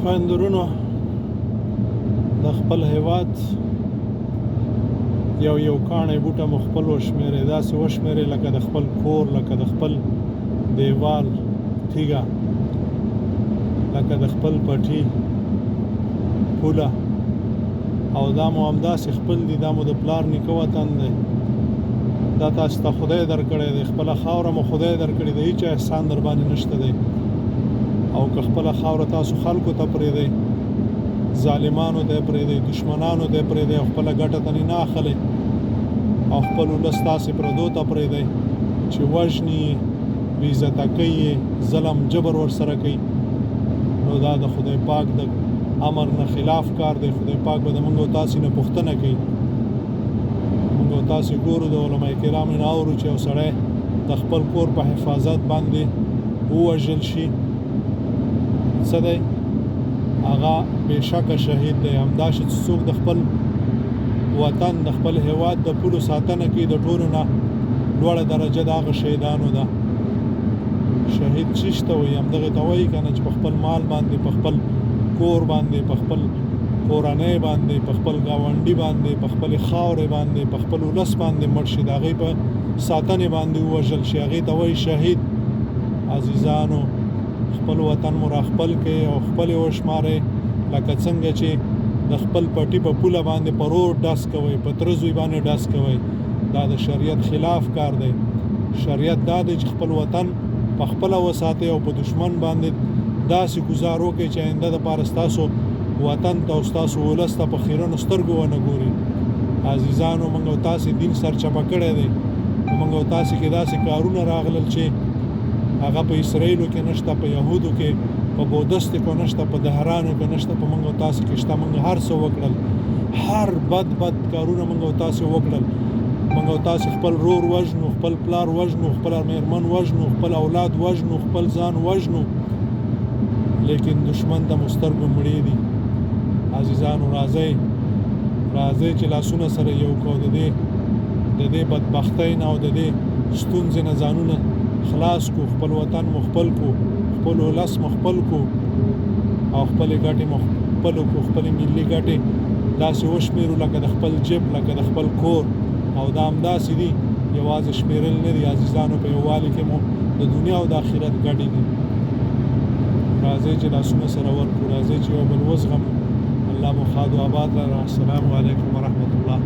خویندرونو د خپل هیواد یو کاڼی بوټه مو خپل وشمېرئ، داسې وشمېرئ لکه د خپل کور، لکه د خپل دیوال تیږه، لکه د خپل پټي پوله، او دا مو همداسې خپل دي. دا مو د پلار نیکه وطن دی، دا تاسو ته خدای درکړی دی، خپله خاوره مو خدای درکړې دی، هیچ احسان در باندې نشته دی. او که خپله خاوره تاسو خلکو ته پرېږدئ، ظالمانو ته یې پرېږدئ، دشمنانو ته یې پرېږدئ او خپله ګټه ته نه اخلئ، او خپل ولس تاسې پردو ته پرېږدئ چې وژني یې، بېعزته کوي یې، ظلم جبر ورسره کوي، نو دا د خدای پاک د امر نه خلاف کار دی. خدای پاک به د موږ او تاسې نه پوښتنه کوي. موږ او تاسې ګورو، د علما کرامو نه اورو چې یو سړی د خپل کور په حفاظت باندې ووژل شي، څه دی؟ هغه بېشکه شهید دی. همداسې چې څوک د خپل وطن، د خپل هیواد د پولو ساتنه کوي، د ټولو نه لوړه درجه د هغه شهیدانو ده. شهید چیش ته وایي؟ همدغې ته وایي که نه چې په خپل مال باندې، په خپل کور باندې، په خپل کورنۍ باندې، په خپل ګاونډي باندې، په خپلې خاورې باندې، په خپل ولس باندې مړ شي، د هغې په ساتنې باندې ووژل شي، هغې ته وایي شهید. عزیزانو، خپل وطن مو را خپل کړئ او خپل یې وشمارئ، لکه څنګه چې د خپل پټي په پوله باندې په رور ډز کوئ، په تره زوی باندې ډز کوئ. دا د شریعت خلاف کار دی. شریعت دا دی چې خپل وطن په خپله وساتئ او په دشمن باندې داسې ګزار وکړئ چې آینده دپاره ستاسو وطن ته او ستاسو ولس ته په خیرنو سترګو ونه ګوري. عزیزانو، موږ او تاسې دین سرچپه کړی دی. موږ او تاسې کې داسې کارونه راغلل چې هغه په اسرائیلو کې نشته، په یهودو کې، په بودستو کې نشته، په دهرانو کې نشته، په موږ او تاسې کې شته. موږ هر څه وکړل، هر بد کارونه موږ او تاسې وکړل. موږ او تاسې خپل رور وژنو، خپل پلار وژنو، خپل مېرمن وژنو، خپل اولاد وژنو، خپل ځان وژنو، لیکن دشمن ته مو سترګو مړې دي. عزیزانو، راځئ چې لاسونه سره یو کړو، د دې بدبختۍ نه او د دې ستونزې نه ځانونه خلاص کو، خپل وطن مو خپل کو، خپل ولس مو خپل کو، او خپلې ګټې مو خپلو کو، خپلې ملي ګټې داسې وشمېرو لکه د خپل جیب، لکه د خپل کور. او دا همداسې دي، یوازې شمېرل نه دي. عزیزانو، په یووالي کې مو د دنیا او د آخرت ګټې دي. راځئ چې لاسونه سره ورکړو، راځئ چې یو بل وزغمو. الله مو ښاد و آباد لره. السلام علیکم ورحمة الله.